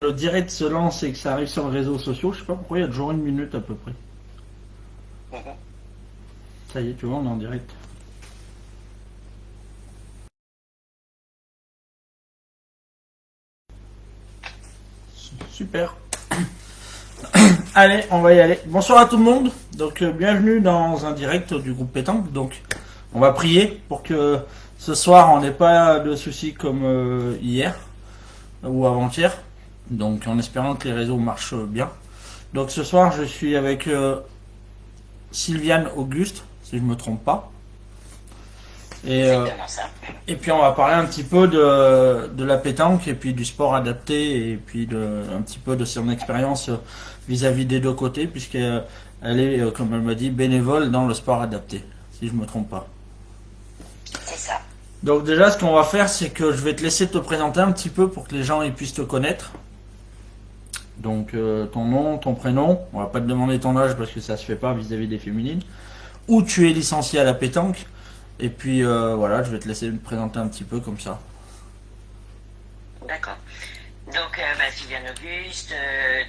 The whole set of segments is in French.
le direct se lance et que ça arrive sur les réseaux sociaux, je sais pas pourquoi il y a toujours une minute à peu près. Mhm. Ça y est, tu vois, on est en direct. Super. Allez, on va y aller. Bonsoir à tout le monde. Donc, bienvenue dans un direct du groupe Pétanque. Donc, on va prier pour que ce soir on n'ait pas de soucis comme hier ou avant-hier. Donc, en espérant que les réseaux marchent bien. Donc, ce soir, je suis avec Sylviane Auguste, si je me trompe pas. Et, Exactement ça. et puis on va parler un petit peu de la pétanque et puis du sport adapté et puis un petit peu de son expérience vis-à-vis des deux côtés puisqu'elle est, comme elle m'a dit, bénévole dans le sport adapté, si je me trompe pas. C'est ça. Donc déjà ce qu'on va faire c'est que je vais te laisser te présenter un petit peu pour que les gens ils puissent te connaître. Donc ton nom, ton prénom, on va pas te demander ton âge parce que ça se fait pas vis-à-vis des féminines. Où tu es licencié à la pétanque. Et puis voilà, je vais te laisser me présenter un petit peu comme ça. D'accord. Donc, Sylviane Auguste,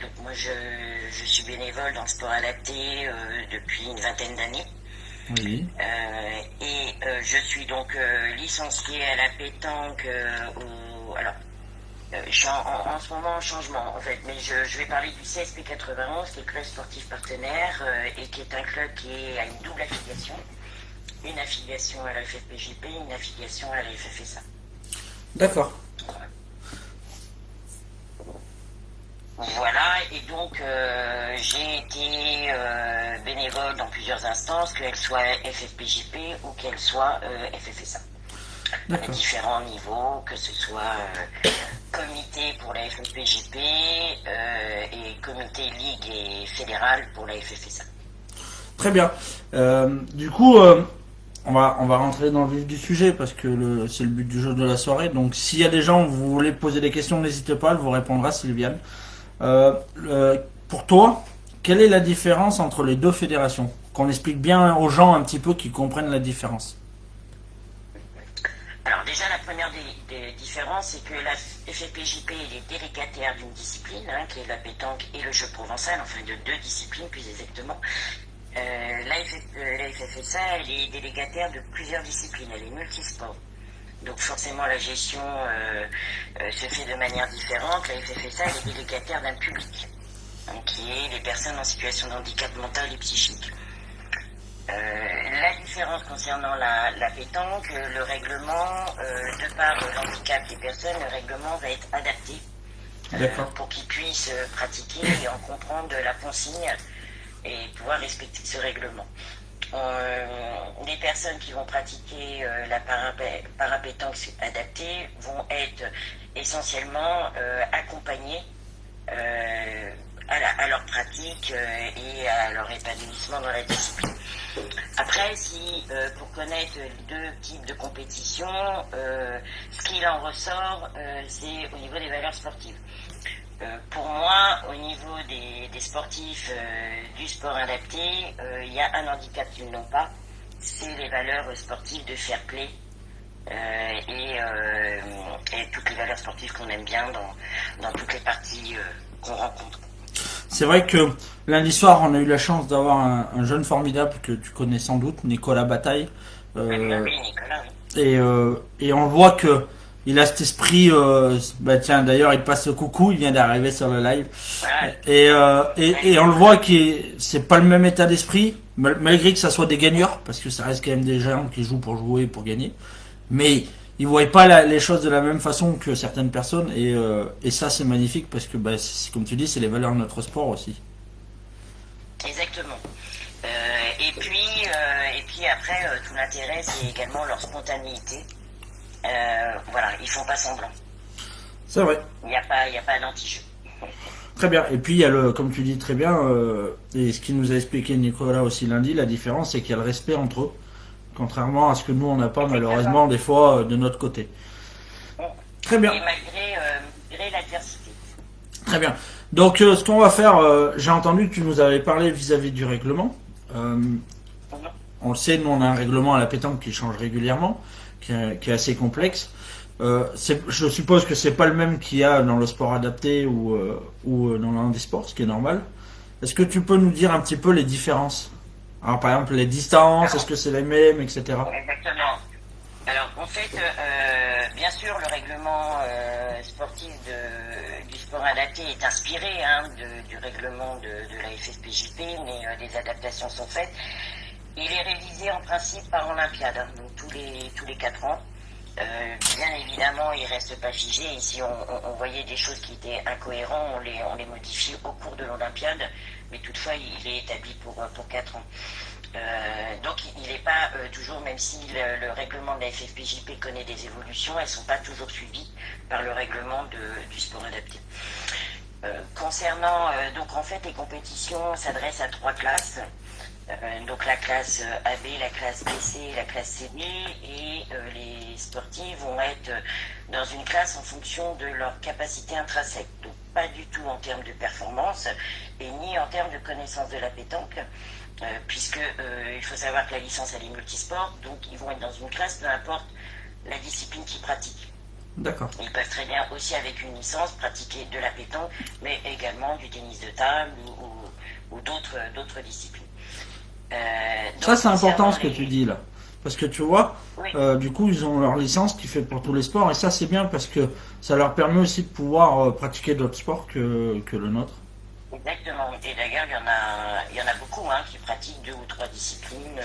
donc moi je suis bénévole dans le sport adapté depuis une vingtaine d'années. Oui. Je suis donc licenciée à la pétanque alors, je suis en ce moment en changement en fait, mais je vais parler du CSP 91, qui est le club sportif partenaire et qui est un club qui a une double affiliation. Une affiliation à la FFPJP, une affiliation à la FFSA. D'accord. Voilà, et donc j'ai été bénévole dans plusieurs instances, qu'elles soient FFPJP ou qu'elles soient FFSA. À D'accord. différents niveaux, que ce soit comité pour la FFPJP et comité ligue et fédéral pour la FFSA. Très bien. Du coup, on va rentrer dans le vif du sujet parce que c'est le but du jeu de la soirée. Donc, s'il y a des gens, vous voulez poser des questions, n'hésitez pas, elle vous répondra, Sylviane. Pour toi, quelle est la différence entre les deux fédérations? Qu'on explique bien aux gens un petit peu qui comprennent la différence. Alors déjà, la première des différences, c'est que la FFPJP est délégataire d'une discipline, qui est la pétanque et le jeu provençal, enfin de deux disciplines plus exactement. La FFSA, elle est délégataire de plusieurs disciplines, elle est multisport. Donc forcément, la gestion se fait de manière différente. La FFSA, elle est délégataire d'un public, qui est les personnes en situation de handicap mental et psychique. La différence concernant la pétanque, le règlement, de par l'handicap des personnes, le règlement va être adapté pour qu'ils puissent pratiquer et en comprendre la consigne et pouvoir respecter ce règlement. Les personnes qui vont pratiquer la parapétanque adaptée vont être essentiellement accompagnées à leur pratique et à leur épanouissement dans la discipline. Après, pour connaître les deux types de compétition, ce qu'il en ressort, c'est au niveau des valeurs sportives. Pour moi, au niveau des sportifs du sport adapté, il y a un handicap qu'ils n'ont pas, c'est les valeurs sportives de fair play et toutes les valeurs sportives qu'on aime bien dans toutes les parties qu'on rencontre. C'est vrai que lundi soir, on a eu la chance d'avoir un jeune formidable que tu connais sans doute, Nicolas Bataille. Oui, Nicolas, oui. Et on voit que il a cet esprit. Bah tiens, d'ailleurs, il passe le coucou, il vient d'arriver sur le live. Ouais. Et on le voit que c'est pas le même état d'esprit, malgré que ça soit des gagneurs, parce que ça reste quand même des gens qui jouent pour jouer, pour gagner. Mais ils voient pas les choses de la même façon que certaines personnes, et ça c'est magnifique parce que, bah, comme tu dis, c'est les valeurs de notre sport aussi. Exactement. Et puis après, tout l'intérêt, c'est également leur spontanéité. Voilà, ils font pas semblant. C'est vrai. Il n'y a pas d'anti-jeu. Très bien. Et puis il y a comme tu dis très bien, et ce qu'il nous a expliqué Nicolas aussi lundi, la différence c'est qu'il y a le respect entre eux, contrairement à ce que nous on n'a pas malheureusement des fois de notre côté. Très bien. Et malgré l'adversité. Très bien. Donc ce qu'on va faire, j'ai entendu que tu nous avais parlé vis-à-vis du règlement. On le sait, nous on a un règlement à la pétanque qui change régulièrement, qui est assez complexe. Je suppose que c'est pas le même qu'il y a dans le sport adapté ou dans le handisport, ce qui est normal. Est-ce que tu peux nous dire un petit peu les différences? Alors, par exemple, les distances, est-ce que c'est les mêmes, etc. Exactement. Alors, en fait, bien sûr, le règlement sportif du sport adapté est inspiré du règlement de la FFPJP, mais des adaptations sont faites. Il est révisé en principe par Olympiade, donc tous les 4 ans. Bien évidemment, il reste pas figé. Ici, on voyait des choses qui étaient incohérentes, on les modifie au cours de l'Olympiade, mais toutefois, il est établi pour 4 ans. Donc il n'est pas toujours, même si le règlement de la FFPJP connaît des évolutions, elles ne sont pas toujours suivies par le règlement du sport adapté. Concernant, donc en fait les compétitions s'adressent à 3 classes. Donc la classe AB, la classe BC et la classe CD, et les sportifs vont être dans une classe en fonction de leur capacité intrinsèque. Donc pas du tout en termes de performance et ni en termes de connaissance de la pétanque. Puisque il faut savoir que la licence elle est multisport, donc ils vont être dans une classe, peu importe la discipline qu'ils pratiquent. D'accord. Ils peuvent très bien aussi avec une licence pratiquer de la pétanque, mais également du tennis de table ou d'autres disciplines. Ça c'est important ce que tu dis là. Parce que tu vois, Oui. du coup ils ont leur licence qui fait pour tous les sports et ça c'est bien parce que ça leur permet aussi de pouvoir pratiquer d'autres sports que le nôtre. Exactement. Et d'ailleurs, il y en a beaucoup qui pratiquent 2 ou 3 disciplines.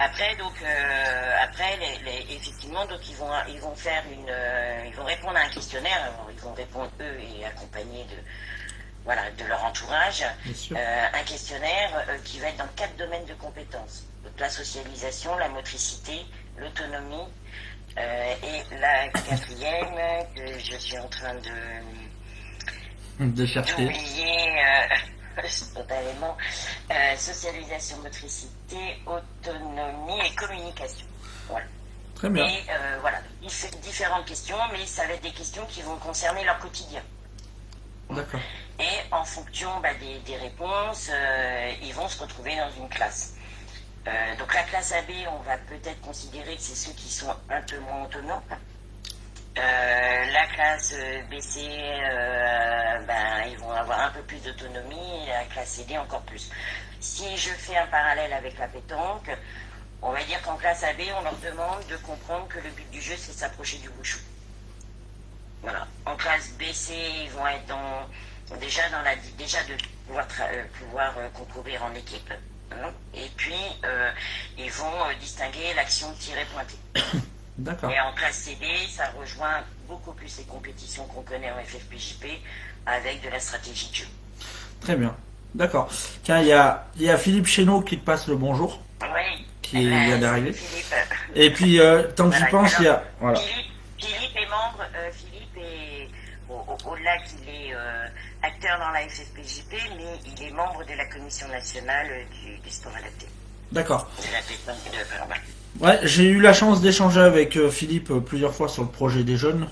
Après, donc, effectivement, donc ils vont faire ils vont répondre à un questionnaire. Alors, ils vont répondre eux et accompagnés de leur entourage. Bien sûr. Un questionnaire qui va être dans 4 domaines de compétences. Donc, la socialisation, la motricité, l'autonomie et la 4e que je suis en train De chercher. d'oublier spontanément, socialisation, motricité, autonomie et communication. Voilà. Très bien. Et voilà, différentes questions, mais ça va être des questions qui vont concerner leur quotidien. D'accord. Et en fonction des réponses, ils vont se retrouver dans une classe. Donc la classe AB, on va peut-être considérer que c'est ceux qui sont un peu moins autonomes. La classe BC, ils vont avoir un peu plus d'autonomie, et la classe CD encore plus. Si je fais un parallèle avec la pétanque, on va dire qu'en classe AB, on leur demande de comprendre que le but du jeu, c'est de s'approcher du bouchon. Voilà. En classe BC, ils vont être déjà de pouvoir concourir en équipe. Et puis, ils vont distinguer l'action de tirer pointé. D'accord. Et en classe CD, ça rejoint beaucoup plus les compétitions qu'on connaît en FFPJP avec de la stratégie de jeu. Très bien. D'accord. Tiens, il y a Philippe Chéneau qui te passe le bonjour, Oui. qui vient d'arriver. Philippe. Et puis, tant que j'y pense, il y a... Voilà. Philippe est membre, Philippe est, au-delà qu'il est acteur dans la FFPJP, mais il est membre de la commission nationale du sport adapté. D'accord. De la pétanque et de Fermat. Ouais, j'ai eu la chance d'échanger avec Philippe plusieurs fois sur le projet des jeunes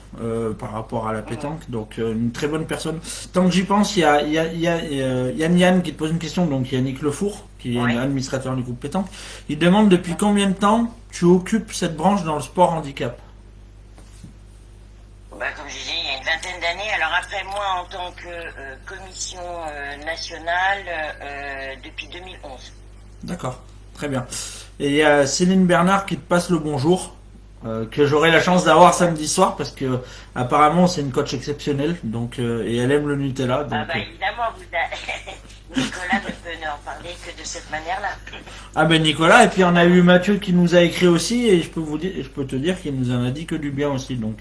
par rapport à la pétanque, donc une très bonne personne. Tant que j'y pense, il y a Yann qui te pose une question, donc Yannick Lefour, qui est administrateur du groupe pétanque. Il demande depuis combien de temps tu occupes cette branche dans le sport handicap. Comme je disais, il y a une vingtaine d'années. Alors après, moi, en tant que commission nationale, depuis 2011. D'accord, très bien. Et il y a Céline Bernard qui te passe le bonjour, que j'aurai la chance d'avoir samedi soir parce que apparemment c'est une coach exceptionnelle, donc et elle aime le Nutella. Donc, évidemment, Nicolas ne peut en parler que de cette manière-là. Ah ben Nicolas, et puis on a eu Mathieu qui nous a écrit aussi et je peux te dire qu'il nous en a dit que du bien aussi. Donc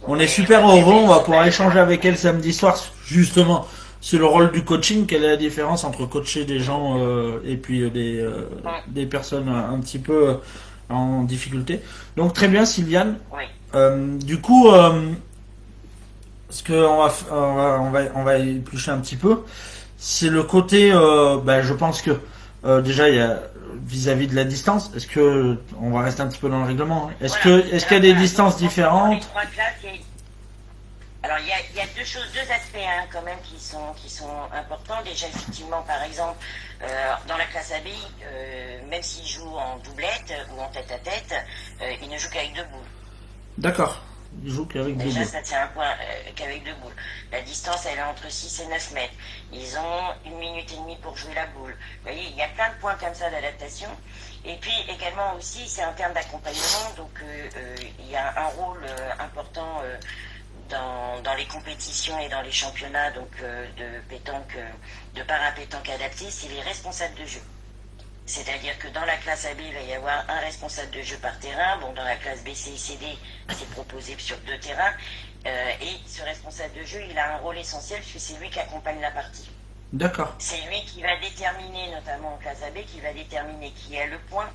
on est super heureux, on va pouvoir échanger avec elle samedi soir justement. C'est le rôle du coaching, quelle est la différence entre coacher des gens et puis des personnes un petit peu en difficulté. Donc très bien Sylviane. Oui. Du coup, ce qu'on on va éplucher un petit peu, c'est le côté, je pense que déjà il y a vis-à-vis de la distance. Est-ce que on va rester un petit peu dans le règlement? Est-ce qu'il y a des distances différentes? Alors il y a deux aspects quand même qui sont importants. Déjà effectivement par exemple dans la classe AB, même s'ils jouent en doublette ou en tête à tête, ils ne jouent qu'avec 2 boules. D'accord. Ils jouent qu'avec deux Déjà, boules. ça tient un point qu'avec deux boules. La distance, elle est entre 6 et 9 mètres. Ils ont 1 minute et demie pour jouer la boule. Vous voyez, il y a plein de points comme ça d'adaptation. Et puis également aussi, c'est un terme d'accompagnement. Donc, il y a un rôle important dans les compétitions et dans les championnats donc, de pétanque, de parapétanque adapté, c'est les responsables de jeu. C'est-à-dire que dans la classe AB, il va y avoir un responsable de jeu par terrain. Bon, dans la classe B, C et CD, c'est proposé sur 2 terrains. Et ce responsable de jeu, il a un rôle essentiel puisque c'est lui qui accompagne la partie. D'accord. C'est lui qui va déterminer, notamment en classe AB, qui va déterminer qui a le point,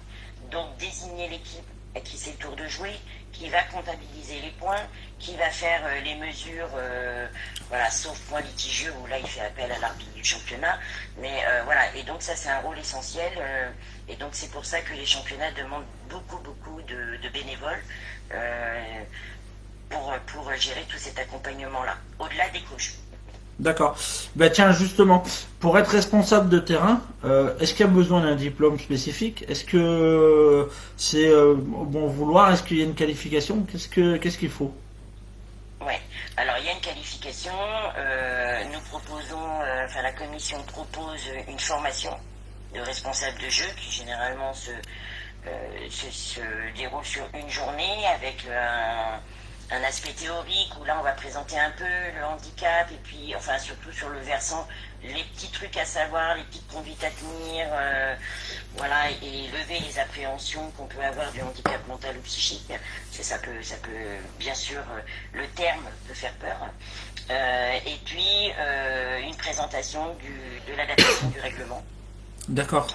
donc désigner l'équipe à qui c'est le tour de jouer, qui va comptabiliser les points, qui va faire les mesures, voilà, sauf points litigieux où là il fait appel à l'arbitre du championnat. Mais voilà, et donc ça c'est un rôle essentiel. Et donc c'est pour ça que les championnats demandent beaucoup de bénévoles pour gérer tout cet accompagnement-là, au-delà des coachs. D'accord. Bah tiens, justement, pour être responsable de terrain, est-ce qu'il y a besoin d'un diplôme spécifique? Est-ce que c'est au bon vouloir? Est-ce qu'il y a une qualification? Qu'est-ce qu'il faut? Ouais. Alors il y a une qualification. Nous proposons, enfin la commission propose une formation de responsable de jeu qui généralement se déroule sur une journée avec un aspect théorique où là on va présenter un peu le handicap et puis enfin surtout sur le versant les petits trucs à savoir, les petites conduites à tenir, voilà, et lever les appréhensions qu'on peut avoir du handicap mental ou psychique. Ça peut bien sûr, le terme peut faire peur. Et puis une présentation de l'adaptation du règlement. D'accord.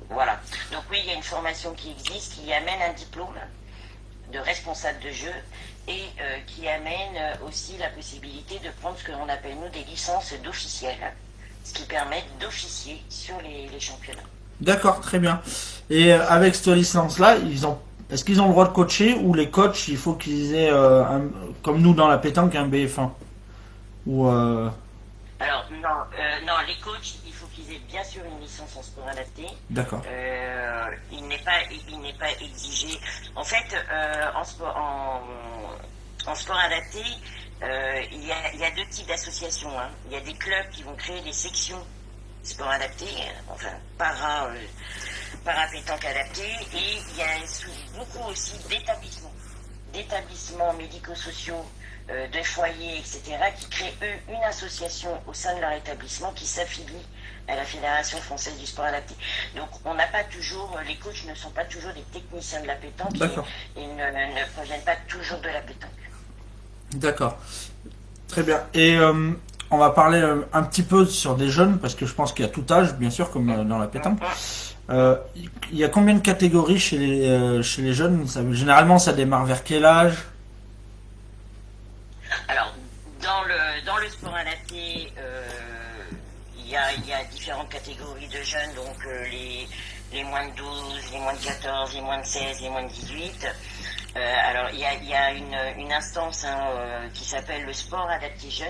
Voilà. Donc oui, il y a une formation qui existe qui amène un diplôme de responsable de jeu et qui amène aussi la possibilité de prendre ce que l'on appelle nous des licences d'officiels, ce qui permet d'officier sur les championnats. D'accord, très bien. Et avec cette licence-là, est-ce qu'ils ont le droit de coacher ou les coachs, il faut qu'ils aient, comme nous dans la pétanque, un BF1 ou Alors non, les coachs, il faut qu'ils aient bien sûr une licence en sport adapté. D'accord. Il n'est pas exigé. En fait, en sport adapté, il y a deux types d'associations. Hein. Il y a des clubs qui vont créer des sections sport adapté, enfin para-pétanque adapté, et il y a beaucoup aussi d'établissements médico-sociaux, de foyers, etc., qui créent eux une association au sein de leur établissement qui s'affilie à la Fédération française du sport adapté. Donc on n'a pas toujours, les coachs ne sont pas toujours des techniciens de la pétanque et ne proviennent pas toujours de la pétanque. D'accord. Très bien. Et on va parler un petit peu sur des jeunes, parce que je pense qu'il y a tout âge, bien sûr, comme dans la pétanque. Il y a combien de catégories chez les jeunes? Généralement, ça démarre vers quel âge? Alors, dans le sport adapté, il y a différentes catégories de jeunes, donc les moins de 12, les moins de 14, les moins de 16, les moins de 18. Alors, il y a une instance qui s'appelle le sport adapté jeune,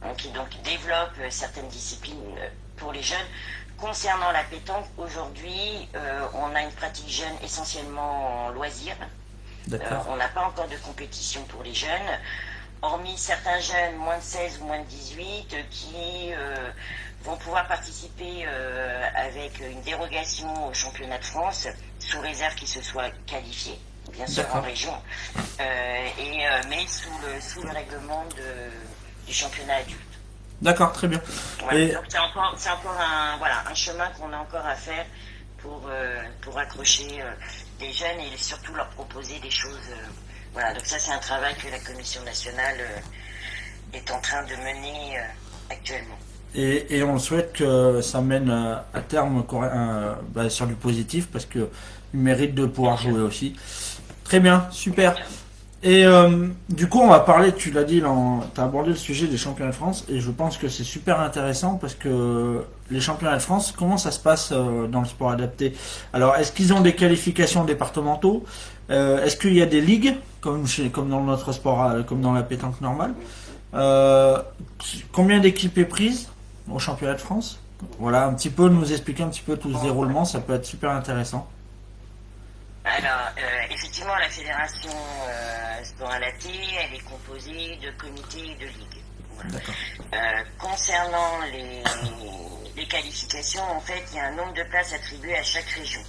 hein, qui donc développe certaines disciplines pour les jeunes. Concernant la pétanque, aujourd'hui, on a une pratique jeune essentiellement en loisir. On n'a pas encore de compétition pour les jeunes, hormis certains jeunes moins de 16 ou moins de 18 qui vont pouvoir participer avec une dérogation au championnat de France, sous réserve qu'ils se soient qualifiés, bien sûr en région, mais sous le règlement du championnat adulte. D'accord, très bien. Ouais, donc c'est encore un chemin qu'on a encore à faire pour accrocher des jeunes et surtout leur proposer des choses. Voilà, donc ça c'est un travail que la Commission nationale est en train de mener actuellement. Et on souhaite que ça mène à terme sur du positif, parce qu'ils méritent de pouvoir jouer aussi. Très bien, super. Et du coup, on va parler, tu l'as dit, tu as abordé le sujet des championnats de France, et je pense que c'est super intéressant parce que les championnats de France, comment ça se passe dans le sport adapté? Alors, est-ce qu'ils ont des qualifications départementaux? Est-ce qu'il y a des ligues, comme dans notre sport, comme dans la pétanque normale? Combien d'équipes est prise au championnat de France? Voilà, un petit peu, nous expliquer un petit peu tout ce déroulement, ça peut être super intéressant. Alors, effectivement, la fédération sport adapté, elle est composée de comités et de ligues. Voilà. D'accord. Concernant les qualifications, en fait, il y a un nombre de places attribuées à chaque région.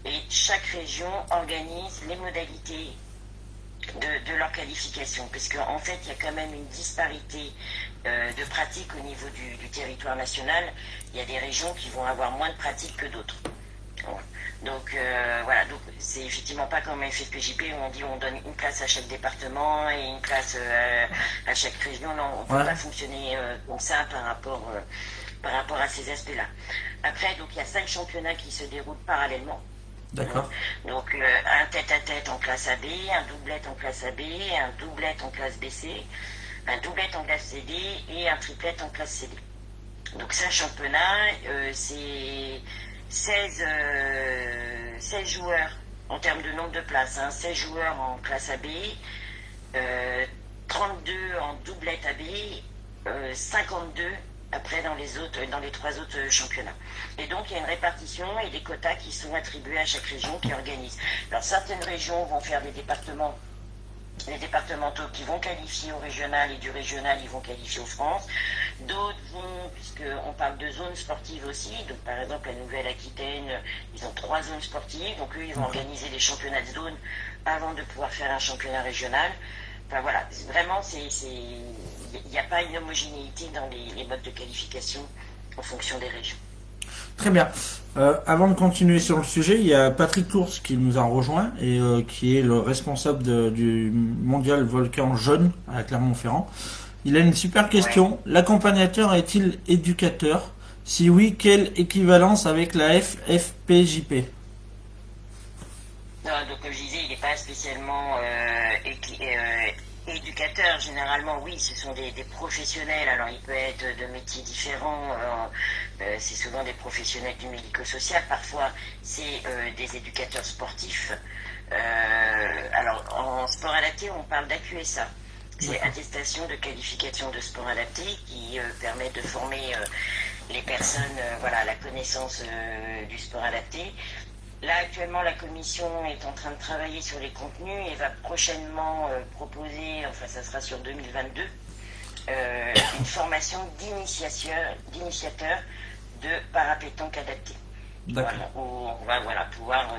Et chaque région organise les modalités de leur qualification, parce qu'en fait, il y a quand même une disparité de pratiques au niveau du territoire national. Il y a des régions qui vont avoir moins de pratiques que d'autres. Donc voilà, donc c'est effectivement pas comme FFPJP où on dit on donne une place à chaque département et une place à chaque région. Non, on ne peut pas fonctionner comme ça par rapport à ces aspects-là. Après, donc il y a 5 championnats qui se déroulent parallèlement. D'accord. Donc un tête-à-tête en classe AB, un doublette en classe AB, un doublette en classe BC, un doublette en classe CD et un triplette en classe CD. Donc 5 championnats, c'est 16 joueurs en termes de nombre de places, 16 joueurs en classe AB, 32 en doublette AB, 52 après dans les 3 autres championnats. Et donc il y a une répartition et des quotas qui sont attribués à chaque région qui organise. Alors certaines régions vont faire des départements, les départementaux qui vont qualifier au régional et du régional ils vont qualifier aux France. D'autres vont, puisqu'on parle de zones sportives aussi, donc par exemple la Nouvelle-Aquitaine, ils ont 3 zones sportives, donc eux ils vont organiser des championnats de zone avant de pouvoir faire un championnat régional. Enfin voilà, vraiment il n'y a pas une homogénéité dans les modes de qualification en fonction des régions. Très bien. Avant de continuer sur le sujet, il y a Patrick Tours qui nous a rejoint et qui est le responsable du mondial Volcan Jeune à Clermont-Ferrand. Il a une super question. Ouais. L'accompagnateur est-il éducateur? Si oui, quelle équivalence avec la FFPJP? Non, donc comme je disais, il n'est pas spécialement éducateur. Généralement, oui, ce sont des professionnels. Alors, il peut être de métiers différents. C'est souvent des professionnels du médico-social. Parfois, c'est des éducateurs sportifs. Alors, en sport adapté, on parle d'AQSA. C'est attestation de qualification de sport adapté qui permet de former les personnes à la connaissance du sport adapté. Là, actuellement, la commission est en train de travailler sur les contenus et va prochainement proposer, enfin ça sera sur 2022, une formation d'initiateur de parapétanque adapté. Voilà, où on va pouvoir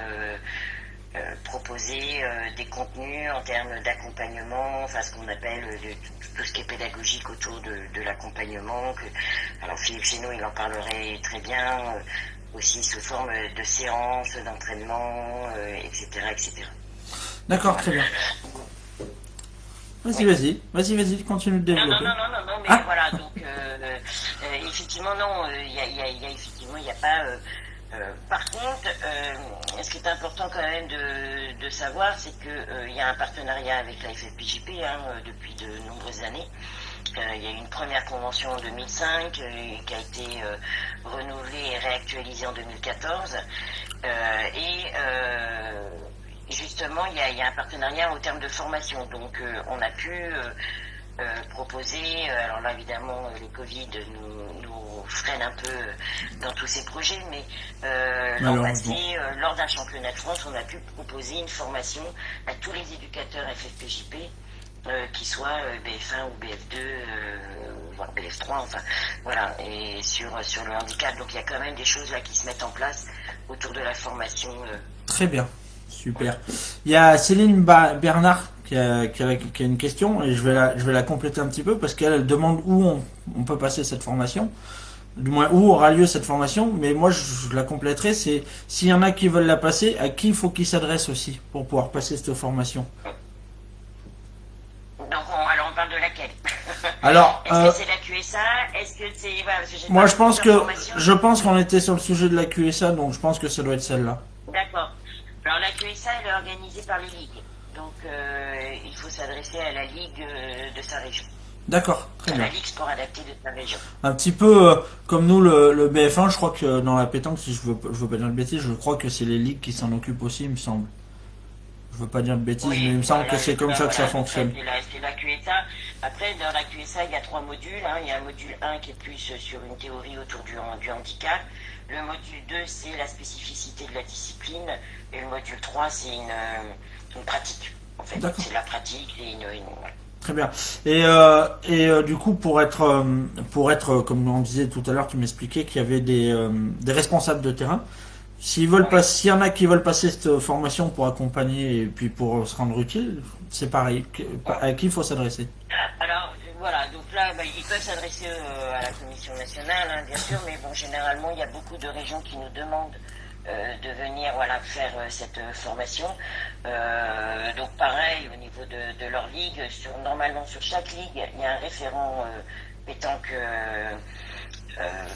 proposer des contenus en termes d'accompagnement, enfin ce qu'on appelle tout ce qui est pédagogique autour de l'accompagnement. Alors Philippe Chéneau, il en parlerait très bien, aussi sous forme de séances, d'entraînement, etc., etc. D'accord, très bien. Vas-y, continue de développer. Non, mais voilà, donc effectivement, non, il n'y a pas... par contre, ce qui est important quand même de savoir, c'est qu'il y a un partenariat avec la FFPJP depuis de nombreuses années. Il y a eu une première convention en 2005 qui a été renouvelée et réactualisée en 2014. Justement, il y a un partenariat au terme de formation. Donc, on a pu proposer, alors là évidemment le Covid nous freine un peu dans tous ces projets, mais l'an passé, lors d'un championnat de France, on a pu proposer une formation à tous les éducateurs FFPJP, qui soient BF1 ou BF2, voire BF3, enfin voilà, et sur le handicap. Donc il y a quand même des choses là qui se mettent en place autour de la formation. Très bien, super. Il y a Céline Bernard qui a une question et je vais la compléter un petit peu parce qu'elle demande où on peut passer cette formation, du moins où aura lieu cette formation, mais moi je la compléterai, c'est s'il y en a qui veulent la passer, à qui il faut qu'ils s'adressent aussi pour pouvoir passer cette formation. Donc alors on parle de laquelle? Alors, est-ce que c'est la QSA? Est-ce que c'est moi je pense qu'on était sur le sujet de la QSA, donc je pense que ça doit être celle-là. D'accord. Alors la QSA elle est organisée par les ligues. Donc il faut s'adresser à la ligue de sa région. D'accord, très bien. La ligue sport adapté de sa région. Un petit peu comme nous le BF1, je crois que dans la pétanque, si je veux pas dire de bêtises, je crois que c'est les ligues qui s'en occupent aussi, il me semble. Je veux pas dire de bêtises, Oui, mais il me semble que c'est comme ça que ça voilà, donc fonctionne. c'est la QSA. Après, dans la QSA, il y a 3 modules. Hein. Il y a un module 1 qui est plus sur une théorie autour du handicap. Le module 2, c'est la spécificité de la discipline. Et le module 3, c'est une pratique. En fait, D'accord. c'est la pratique et voilà. Très bien. Du coup, pour être, comme on disait tout à l'heure, tu m'expliquais qu'il y avait des responsables de terrain. S'ils veulent Oui. s'il y en a qui veulent passer cette formation pour accompagner et puis pour se rendre utile, c'est pareil. À qui il faut s'adresser? Alors voilà, donc là, ils peuvent s'adresser à la Commission nationale, hein, bien sûr, mais bon, généralement, il y a beaucoup de régions qui nous demandent de venir faire cette formation. Donc pareil, au niveau de leur ligue, normalement sur chaque ligue, il y a un référent pétanque,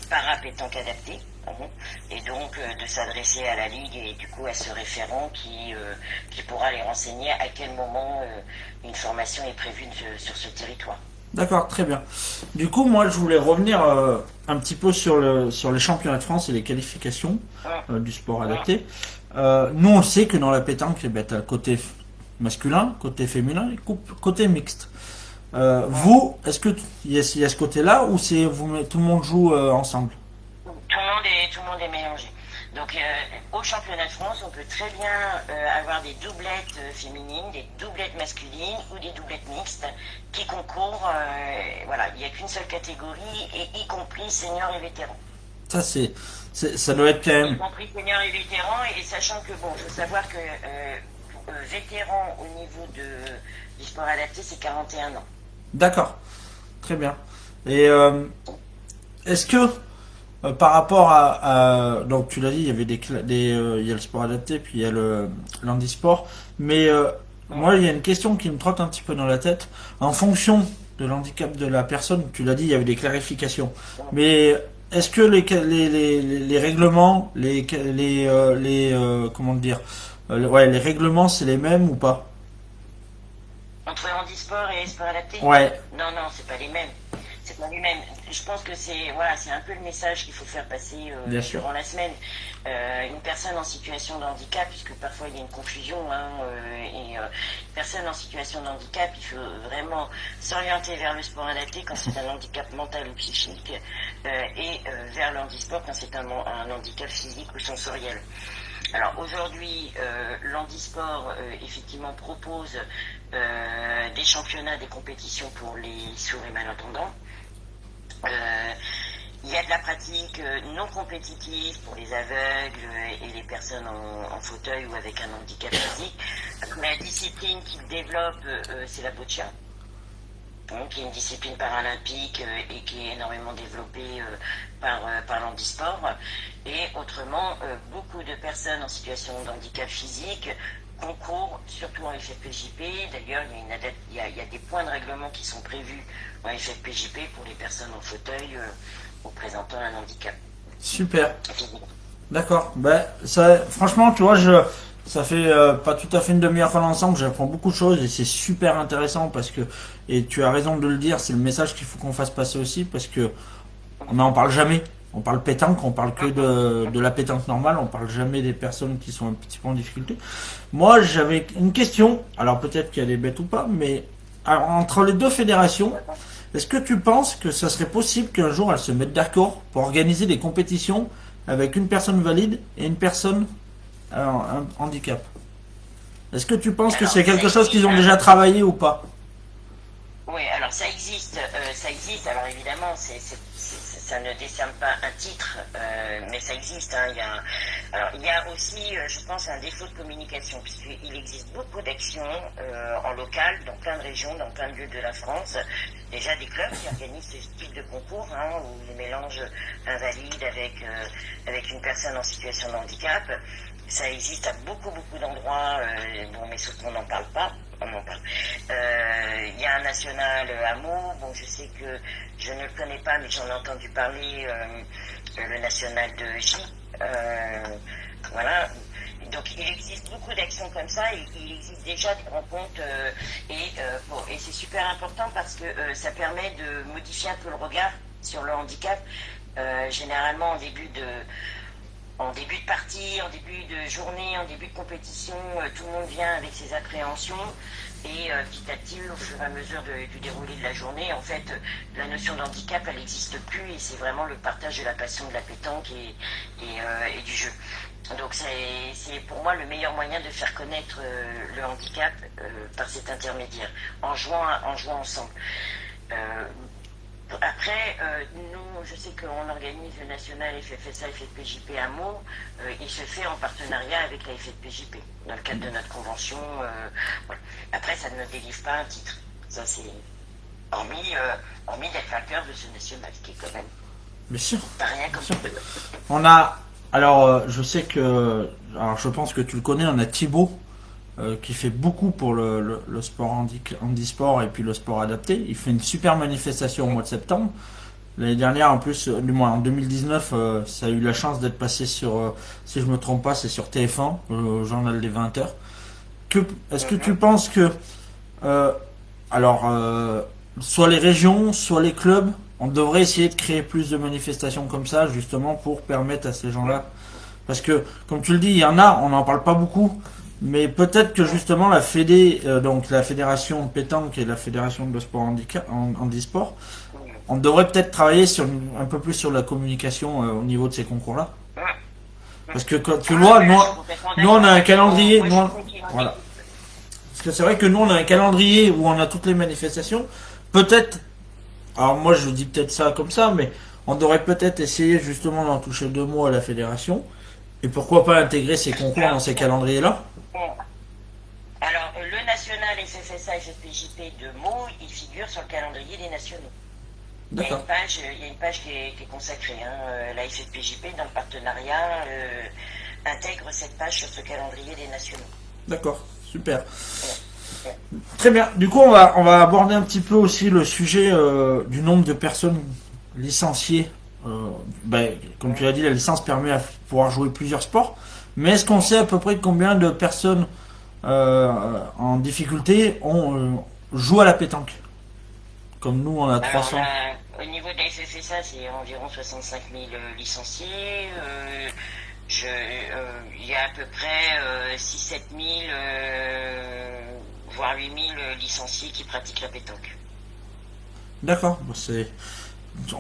para-pétanque adapté. Et donc de s'adresser à la ligue et du coup à ce référent qui pourra les renseigner à quel moment une formation est prévue sur ce territoire. D'accord, très bien. Du coup, moi, je voulais revenir un petit peu sur les championnats de France et les qualifications du sport adapté. Nous, on sait que dans la pétanque, tu as le côté masculin, côté féminin et côté mixte. Vous, est-ce que il y a ce côté-là ou tout le monde joue ensemble? Tout le monde est mélangé. Donc au championnat de France, on peut très bien avoir des doublettes féminines, des doublettes masculines ou des doublettes mixtes qui concourent. Voilà, il n'y a qu'une seule catégorie, et y compris seniors et vétérans. Ça doit être quand Y même. compris seniors et vétérans, et sachant que, bon, il faut savoir que vétérans au niveau du sport adapté, c'est 41 ans. D'accord, très bien. Et est-ce que par rapport donc tu l'as dit, il y avait il y a le sport adapté, puis il y a l'handisport, mais moi il y a une question qui me trotte un petit peu dans la tête. En fonction de l'handicap de la personne, tu l'as dit, il y avait des clarifications, mais est-ce que les règlements, comment dire, les règlements c'est les mêmes ou pas? Entre handisport et sport adapté? Ouais, Non, non, c'est pas les mêmes. C'est pas les mêmes. Je pense que c'est un peu le message qu'il faut faire passer bien sûr. durant la semaine. Une personne en situation de handicap, puisque parfois il y a une confusion, une personne en situation de handicap, il faut vraiment s'orienter vers le sport adapté quand c'est un handicap mental ou psychique, et vers le handisport quand c'est un handicap physique ou sensoriel. Alors aujourd'hui, l'handisport effectivement propose des championnats, des compétitions pour les sourds et malentendants. Il y a de la pratique non compétitive pour les aveugles et les personnes en fauteuil ou avec un handicap physique. La discipline qu'ils développent, c'est la boccia, qui est une discipline paralympique et qui est énormément développée par l'handisport. Et autrement, beaucoup de personnes en situation de handicap physique concourent, surtout en FFPJP. D'ailleurs, il y a des points de règlement qui sont prévus en FFPJP pour les personnes en fauteuil ou présentant un handicap Super. physique. D'accord. Ben, franchement, tu vois, ça fait pas tout à fait une demi-heure qu'on est ensemble. J'apprends beaucoup de choses et c'est super intéressant et tu as raison de le dire, c'est le message qu'il faut qu'on fasse passer aussi parce que on n'en parle jamais. On parle pétanque, on parle que de la pétanque normale, on parle jamais des personnes qui sont un petit peu en difficulté. Moi, j'avais une question. Alors peut-être qu'il y a des bêtes ou pas, mais entre les deux fédérations, est-ce que tu penses que ça serait possible qu'un jour elles se mettent d'accord pour organiser des compétitions avec une personne valide et une personne un handicap? Est-ce que tu penses que c'est quelque chose qu'ils ont déjà travaillé ou pas? Oui, alors ça existe. Alors évidemment, ça ne décerne pas un titre, mais ça existe. Il y a aussi, je pense, un défaut de communication, puisqu'il existe beaucoup d'actions en local, dans plein de régions, dans plein de lieux de la France. Déjà des clubs qui organisent ce type de concours, où ils mélangent un valide avec une personne en situation de handicap. Ça existe à beaucoup d'endroits, mais sauf qu'on n'en parle pas. On en parle. Il y a un national à Meaux. Bon, je sais que je ne le connais pas, mais j'en ai entendu parler. Le national de J. Voilà. Donc, il existe beaucoup d'actions comme ça et il existe déjà des rencontres. Et c'est super important parce que ça permet de modifier un peu le regard sur le handicap. Généralement, en début de partie, en début de journée, en début de compétition, tout le monde vient avec ses appréhensions. Et petit à petit, au fur et à mesure du déroulé de la journée, en fait, la notion d'handicap, elle n'existe plus et c'est vraiment le partage de la passion de la pétanque et du jeu. Donc c'est pour moi le meilleur moyen de faire connaître le handicap par cet intermédiaire, en jouant ensemble. Après, nous, je sais qu'on organise le national FFSA, FFPJP à Meaux. Il se fait en partenariat avec la FFPJP, dans le cadre de notre convention. Voilà. Après, ça ne délivre pas un titre. Ça, c'est hormis d'être vainqueur de ce national, qui est quand même Bien sûr. pas rien comme ça. On a, alors je sais que, alors je pense que tu le connais, on a Thibaut qui fait beaucoup pour le sport handisport et puis le sport adapté. Il fait une super manifestation au mois de septembre. L'année dernière, en plus, du moins en 2019, ça a eu la chance d'être passé sur, si je me trompe pas, c'est sur TF1, au journal des 20h. Est-ce que tu penses que, soit les régions, soit les clubs, on devrait essayer de créer plus de manifestations comme ça, justement pour permettre à ces gens-là, parce que, comme tu le dis, il y en a, on n'en parle pas beaucoup, mais peut-être que justement la Fédé, donc la fédération de pétanque et la fédération de sport handisport, on devrait peut-être travailler un peu plus sur la communication au niveau de ces concours-là. Parce que quand tu vois, nous on a un calendrier, voilà. Parce que c'est vrai que nous on a un calendrier où on a toutes les manifestations. Peut-être, alors moi je dis peut-être ça comme ça, mais on devrait peut-être essayer justement d'en toucher 2 mots à la fédération. Et pourquoi pas intégrer ces concours dans ces calendriers-là? Alors, le national FFSA FFPJP de Meaux, il figure sur le calendrier des nationaux. Il y a une page qui est consacrée. La FFPJP, dans le partenariat, intègre cette page sur ce calendrier des nationaux. D'accord, super. Très bien. Du coup, on va aborder un petit peu aussi le sujet du nombre de personnes licenciées. Comme tu l'as dit, la licence permet à pouvoir jouer plusieurs sports. Mais est-ce qu'on sait à peu près combien de personnes en difficulté jouent à la pétanque? Comme nous, on a 300. Au niveau de la FFSA, c'est environ 65 000 licenciés. Il y a à peu près 6-7 000, voire 8 000 licenciés qui pratiquent la pétanque. D'accord. Ça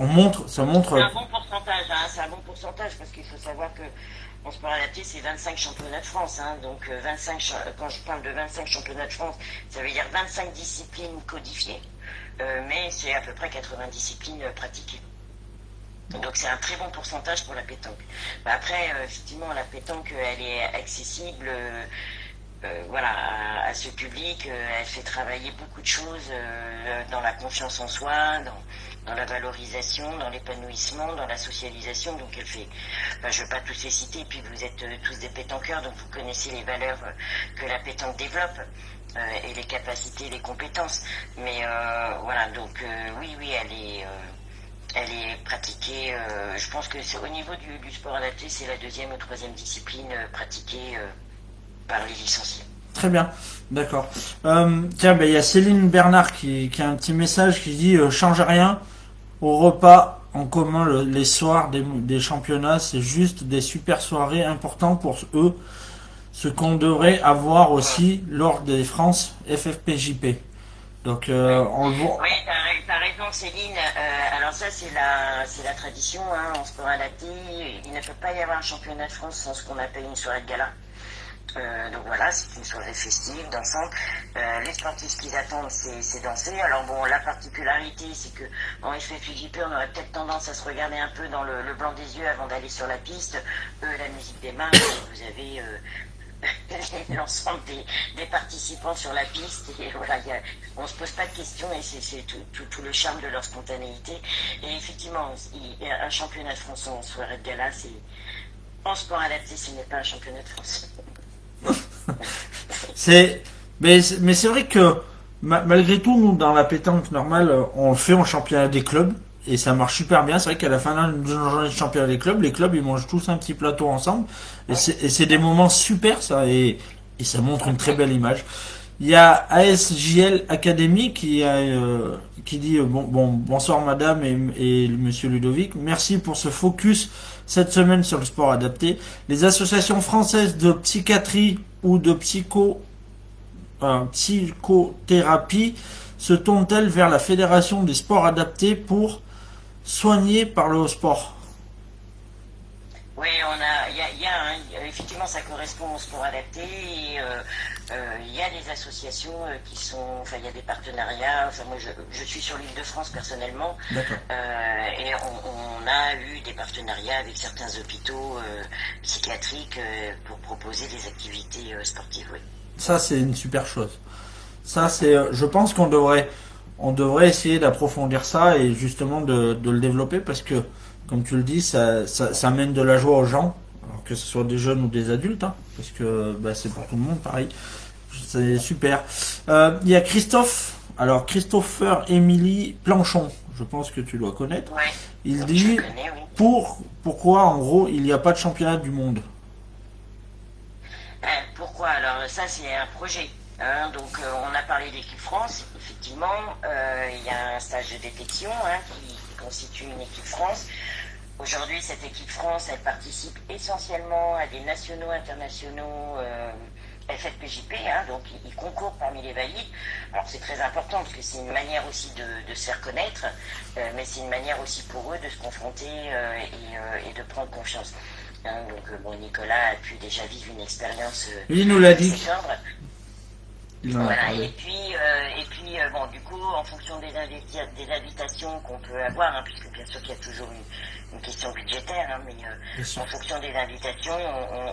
montre. C'est un bon pourcentage, c'est un bon pourcentage parce qu'il faut savoir que en sport adapté, c'est 25 championnats de France. Donc quand je parle de 25 championnats de France, ça veut dire 25 disciplines codifiées, mais c'est à peu près 80 disciplines pratiquées. Donc c'est un très bon pourcentage pour la pétanque. Après, effectivement, la pétanque, elle est accessible à ce public. Elle fait travailler beaucoup de choses dans la confiance en soi, dans la valorisation, dans l'épanouissement, dans la socialisation. Donc elle fait, je ne vais pas tous les citer, puis vous êtes tous des pétanqueurs, donc vous connaissez les valeurs que la pétanque développe et les capacités, les compétences. Mais oui, elle est pratiquée. Je pense que c'est au niveau du sport adapté, c'est la 2e ou 3e discipline pratiquée par les licenciés. Très bien, d'accord. Tiens, il y a Céline Bernard qui a un petit message qui dit change rien au repas en commun les soirs des championnats, c'est juste des super soirées importantes pour eux, ce qu'on devrait avoir aussi lors des France FFPJP. Donc on le voit. Oui, t'as raison Céline. Alors ça c'est la tradition en sport adapté. Il ne peut pas y avoir un championnat de France sans ce qu'on appelle une soirée de gala. Donc voilà, c'est une soirée festive, dansante. Les sportifs, ce qu'ils attendent, c'est danser. Alors bon, la particularité, c'est que en FFPJP, on aurait peut-être tendance à se regarder un peu dans le blanc des yeux avant d'aller sur la piste. La musique démarre, vous avez l'ensemble des participants sur la piste. Et voilà, on se pose pas de questions et c'est tout le charme de leur spontanéité. Et effectivement, un championnat de France en soirée de gala, en sport adapté, ce n'est pas un championnat de France. Mais c'est vrai que malgré tout, nous dans la pétanque normale, on le fait en championnat des clubs et ça marche super bien. C'est vrai qu'à la fin d'une journée de championnat des clubs, les clubs ils mangent tous un petit plateau ensemble et c'est des moments super ça et ça montre une très belle image. Il y a ASJL Academy qui dit bonsoir madame et monsieur Ludovic. Merci pour ce focus cette semaine sur le sport adapté. Les associations françaises de psychiatrie ou de psychothérapie se tournent-elles vers la Fédération des sports adaptés pour soigner par le sport? Oui, effectivement, ça correspond au sport adapté. Et, il y a des associations qui sont, enfin, il y a des partenariats. Enfin, moi, je suis sur l'Île-de-France personnellement, et on a eu des partenariats avec certains hôpitaux psychiatriques pour proposer des activités sportives. Oui. Ça, c'est une super chose. Ça, je pense qu'on devrait essayer d'approfondir ça et justement de le développer parce que, comme tu le dis, ça amène de la joie aux gens, alors que ce soit des jeunes ou des adultes, hein, parce que c'est pour tout le monde pareil. C'est super. Il y a Christopher Émilie Planchon, je pense que tu dois connaître. Ouais, il dit connais, oui. Pourquoi en gros il n'y a pas de championnat du monde. Pourquoi? Alors ça c'est un projet. Donc on a parlé d'équipe France, effectivement, il y a un stage de détection qui constitue une équipe France. Aujourd'hui, cette équipe France, elle participe essentiellement à des nationaux, internationaux, FFPJP, donc ils concourent parmi les valides. Alors c'est très important parce que c'est une manière aussi de se faire connaître, mais c'est une manière aussi pour eux de se confronter et de prendre confiance. Donc Nicolas a pu déjà vivre une expérience. Il nous l'a dit. Voilà, et puis du coup, en fonction des invitations qu'on peut avoir, puisque bien sûr qu'il y a toujours une question budgétaire, mais en fonction des invitations,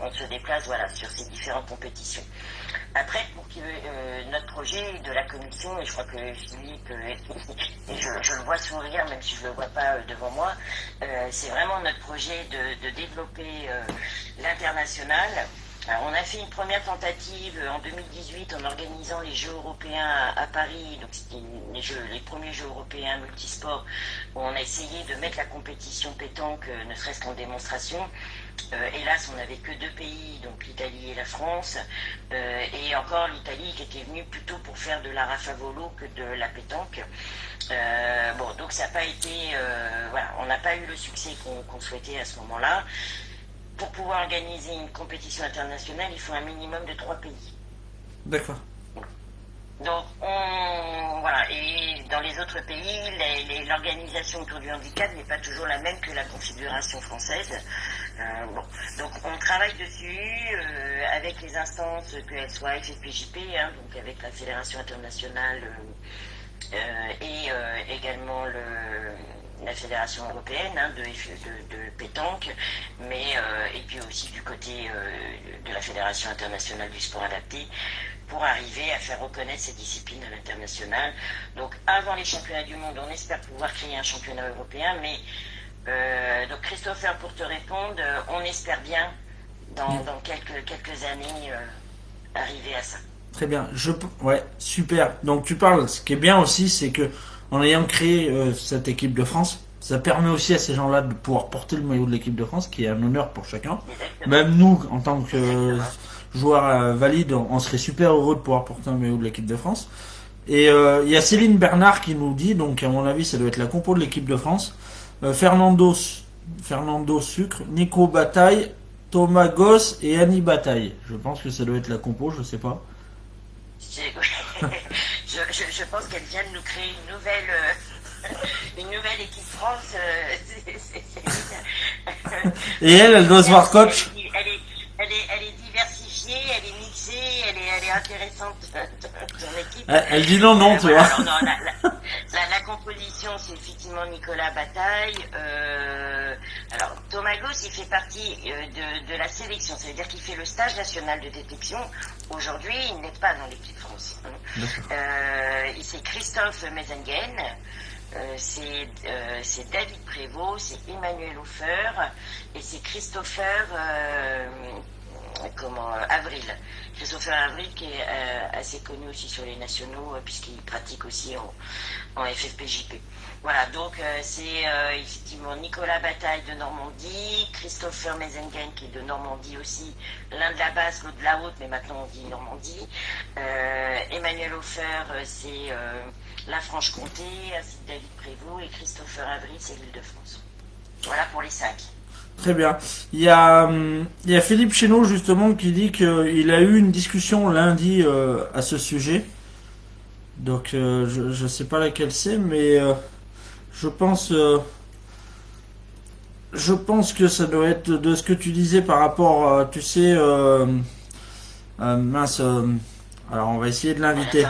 on se déplace sur ces différentes compétitions. Après, pour notre projet de la commission, et je crois que Philippe, je le vois sourire, même si je ne le vois pas devant moi, c'est vraiment notre projet de développer l'international. Alors, on a fait une première tentative en 2018 en organisant les Jeux européens à Paris, donc c'était les premiers Jeux européens multisports, où on a essayé de mettre la compétition pétanque, ne serait-ce qu'en démonstration. Hélas, on n'avait que 2 pays, donc l'Italie et la France, et encore l'Italie qui était venue plutôt pour faire de la rafavolo que de la pétanque. Donc ça n'a pas été, on n'a pas eu le succès qu'on souhaitait à ce moment-là. Pour pouvoir organiser une compétition internationale, il faut un minimum de 3 pays. D'accord. Donc, et dans les autres pays, l'organisation autour du handicap n'est pas toujours la même que la configuration française. Donc, on travaille dessus avec les instances, qu'elles soient FFPJP, donc avec la Fédération internationale et également la Fédération européenne de pétanque, et puis aussi du côté de la Fédération internationale du sport adapté, pour arriver à faire reconnaître ces disciplines à l'international. Donc avant les championnats du monde, on espère pouvoir créer un championnat européen, mais donc Christopher, pour te répondre, on espère bien dans quelques années arriver à ça. Très bien, super. Donc tu parles, ce qui est bien aussi, c'est que en ayant créé cette équipe de France, ça permet aussi à ces gens-là de pouvoir porter le maillot de l'équipe de France, qui est un honneur pour chacun. Exactement. Même nous, en tant que joueurs valides, on serait super heureux de pouvoir porter un maillot de l'équipe de France. Et il y a Céline Bernard qui nous dit, donc à mon avis ça doit être la compo de l'équipe de France, Fernando Sucre, Nico Bataille, Thomas Goss et Annie Bataille. Je pense que ça doit être la compo, je sais pas. Je pense qu'elle vient de nous créer une nouvelle équipe France. Et elle doit se voir coach. Elle est diversifiée, elle est mixée, elle est intéressante, son équipe. Elle dit non, tu vois. Alors, non, la composition, c'est effectivement Nicolas Bataille. Alors, Thomas Goss, il fait partie de la sélection, ça veut dire qu'il fait le stage national de détection. Aujourd'hui, il n'est pas dans l'équipe France. C'est Christophe Mezengen. C'est David Prévost, c'est Emmanuel Hofer et c'est Christopher Avril. Christopher Avril qui est assez connu aussi sur les nationaux puisqu'il pratique aussi en FFPJP. Voilà, donc c'est effectivement Nicolas Bataille de Normandie, Christopher Mezengen qui est de Normandie aussi, l'un de la basse, l'autre de la haute, mais maintenant on dit Normandie. Emmanuel Hofer, c'est la Franche-Comté, ainsi que David Prévost, et Christopher Avry, c'est l'Île-de-France. Voilà pour les 5. Très bien. Il y a Philippe Chénaud justement qui dit qu'il a eu une discussion lundi à ce sujet. Donc je ne sais pas laquelle c'est, mais je pense que ça doit être de ce que tu disais par rapport, tu sais, mince. Alors on va essayer de l'inviter.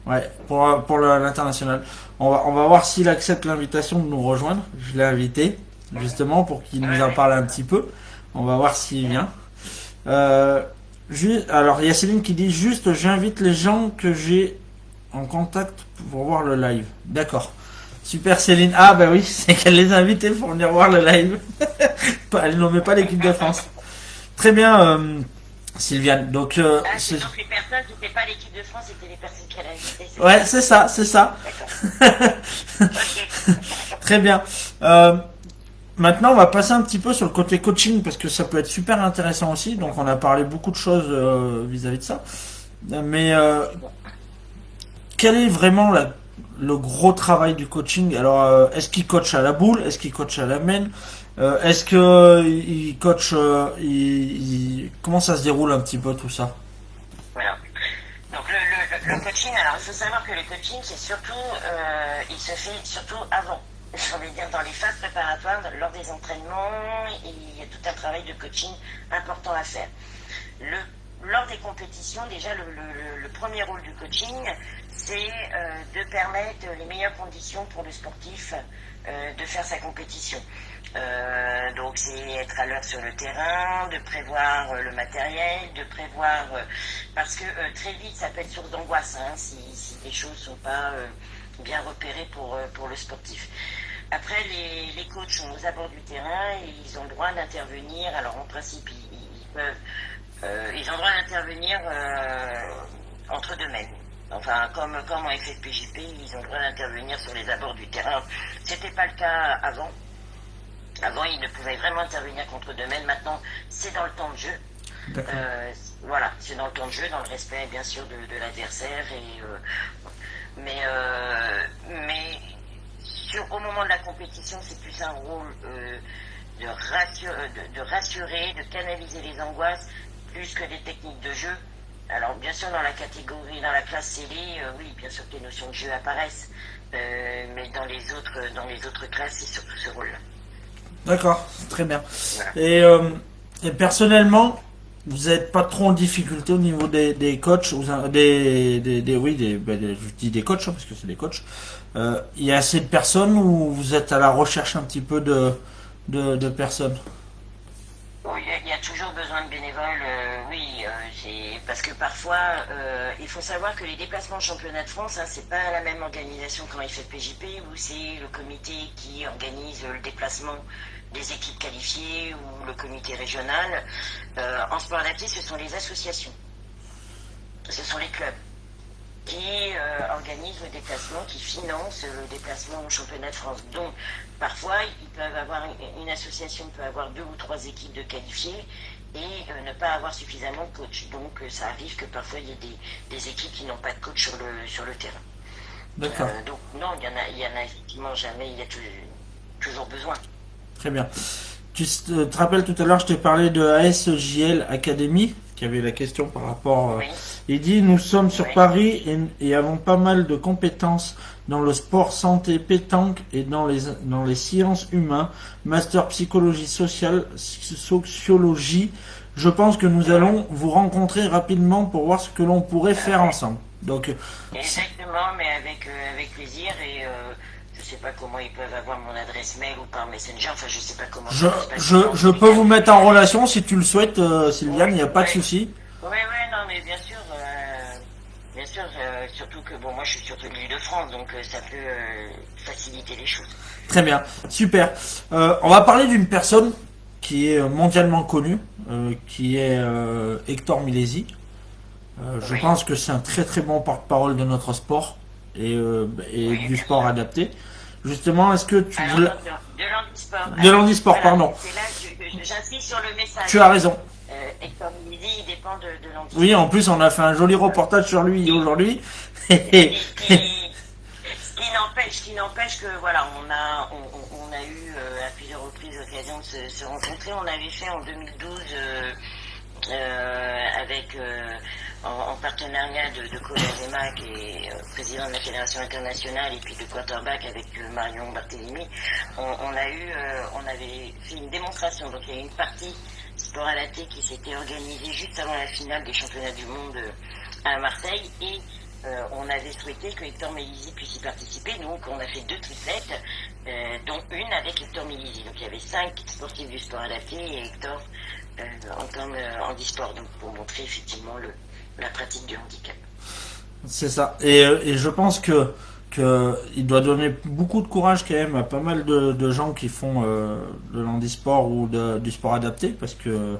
Ouais, pour l'international. On va voir s'il accepte l'invitation de nous rejoindre. Je l'ai invité, justement, pour qu'il nous en parle un petit peu. On va voir s'il vient. Alors, il y a Céline qui dit juste, j'invite les gens que j'ai en contact pour voir le live. D'accord. Super Céline. Ah bah oui, c'est qu'elle les a invités pour venir voir le live. Elle nommait pas l'équipe de France. Très bien, Sylviane. Donc, donc les personnes qui n'étaient pas l'équipe de France, c'était les personnes qu'elle a invitées. Ouais, c'est ça, c'est ça. Très bien. Maintenant, on va passer un petit peu sur le côté coaching parce que ça peut être super intéressant aussi. Donc, on a parlé beaucoup de choses vis-à-vis de ça. Mais quel est vraiment le gros travail du coaching? Alors, est-ce qu'il coach à la boule? Est-ce qu'il coach à la main? Est-ce que il coach comment ça se déroule un petit peu tout ça? Voilà. Donc le coaching, alors il faut savoir que le coaching, c'est surtout, il se fait surtout avant. J'ai envie de dire dans les phases préparatoires, lors des entraînements, il y a tout un travail de coaching important à faire. Lors des compétitions, déjà le premier rôle du coaching, c'est de permettre les meilleures conditions pour le sportif de faire sa compétition. Donc c'est être à l'heure sur le terrain, de prévoir le matériel, de prévoir parce que très vite ça peut être source d'angoisse si les choses sont pas bien repérées pour le sportif. Après les coachs sont aux abords du terrain et ils ont le droit d'intervenir. Alors en principe ils ont le droit d'intervenir entre deux mêmes. Enfin, comme en FFPJP, ils ont le droit d'intervenir sur les abords du terrain. C'était pas le cas avant. Avant, ils ne pouvaient vraiment intervenir contre deux-mêmes. Maintenant, c'est dans le temps de jeu. Voilà, c'est dans le temps de jeu, dans le respect, bien sûr, de l'adversaire. Mais au moment de la compétition, c'est plus un rôle de rassurer, de canaliser les angoisses, plus que des techniques de jeu. Alors, bien sûr, dans la classe scellée, oui, bien sûr que les notions de jeu apparaissent. Mais dans les autres classes, c'est surtout ce rôle-là. D'accord, très bien. Voilà. Et personnellement, vous n'êtes pas trop en difficulté au niveau des coachs, je dis des coachs parce que c'est des coachs. Il y a assez de personnes ou vous êtes à la recherche un petit peu de personnes? Oui, il y a toujours besoin de bénévoles, oui, c'est parce que parfois, il faut savoir que les déplacements au championnat de France, c'est pas la même organisation qu'en FFPJP où c'est le comité qui organise le déplacement des équipes qualifiées ou le comité régional. En sport adapté, ce sont les associations, ce sont les clubs qui organisent le déplacement, qui financent le déplacement au championnat de France. Donc, parfois, une association peut avoir 2 ou 3 équipes de qualifiés et ne pas avoir suffisamment de coach. Donc, ça arrive que parfois, il y ait des équipes qui n'ont pas de coach sur le terrain. D'accord. Donc, non, il y en a effectivement jamais, il y a toujours besoin. Très bien. Tu te rappelles tout à l'heure, je t'ai parlé de ASJL Academy, qui avait la question par rapport. Oui. Il dit nous sommes sur Paris et avons pas mal de compétences dans le sport santé pétanque et dans les sciences humaines, master psychologie sociale, sociologie. Je pense que nous allons vous rencontrer rapidement pour voir ce que l'on pourrait faire ensemble. Donc exactement, mais avec plaisir et je sais pas comment ils peuvent avoir mon adresse mail ou par Messenger. Enfin, je sais pas comment. Je peux vous mettre en relation si tu le souhaites, Sylviane. Il n'y a pas de souci. Oui, non, mais bien sûr, surtout que bon, moi, je suis surtout de l'Île-de-France, donc ça peut faciliter les choses. Très bien, super. On va parler d'une personne qui est mondialement connue, qui est Hector Millesi. Je pense que c'est un très très bon porte-parole de notre sport. et du sport adapté. Justement, est-ce que tu Alors, voulais... de l'handisport. De l'handisport, Voilà, pardon. c'est là que j'insiste sur le message. Tu as raison. Hector Millisi, il dépend de l'handisport. Oui, en plus, on a fait un joli reportage sur lui aujourd'hui. Ce qui n'empêche que voilà, on a eu à plusieurs reprises l'occasion de se rencontrer. On avait fait en 2012 avec en partenariat de Colazema, qui est président de la Fédération internationale, et puis de quarterback avec Marion Barthélémy. On avait fait une démonstration. Donc il y a eu une partie sport adapté qui s'était organisée juste avant la finale des championnats du monde à Marseille, et on avait souhaité que Hector Millisi puisse y participer, donc on a fait 2 triplettes, dont une avec Hector Millisi. Donc il y avait 5 sportifs du sport adapté et Hector en tant handisport, donc pour montrer effectivement la pratique du handicap. C'est ça. Et je pense que il doit donner beaucoup de courage quand même à pas mal de gens qui font de l'handisport ou du sport adapté, parce que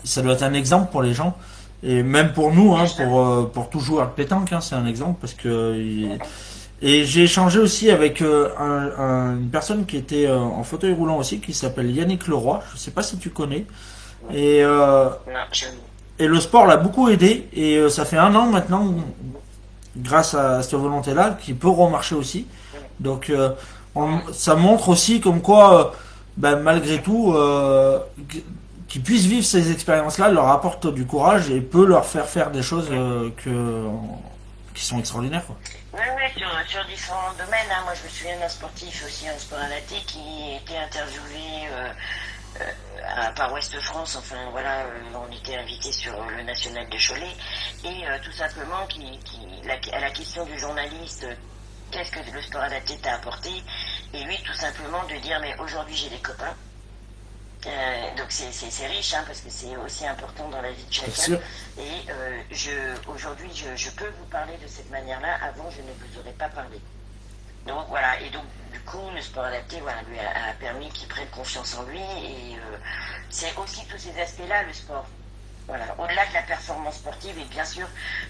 ça doit être un exemple pour les gens. Et même pour nous, hein, pour tout joueur de pétanque, hein, c'est un exemple, parce que et j'ai échangé aussi avec une personne qui était en fauteuil roulant aussi, qui s'appelle Yannick Leroy. Je sais pas si tu connais. Et le sport l'a beaucoup aidé, et ça fait 1 an maintenant, grâce à cette volonté-là, qu'il peut remarcher aussi. Donc ça montre aussi comme quoi, malgré tout, qu'ils puissent vivre ces expériences-là leur apporte du courage et peut leur faire des choses qui sont extraordinaires, quoi. Oui, sur différents domaines. Hein. Moi, je me souviens d'un sportif aussi, un sport adapté, qui était interviewé par Ouest France. Enfin, voilà, on était invité sur le National de Cholet. Et tout simplement, à la question du journaliste, qu'est-ce que le sport adapté t'a apporté? Et lui, tout simplement, de dire, mais aujourd'hui, j'ai des copains. Donc c'est riche, hein, parce que c'est aussi important dans la vie de chacun. Et aujourd'hui je peux vous parler de cette manière-là. Avant, je ne vous aurais pas parlé. Donc voilà. Et donc du coup, le sport adapté, voilà, lui a permis qu'il prenne confiance en lui. Et c'est aussi tous ces aspects-là, le sport. Voilà. Au-delà de la performance sportive, et bien sûr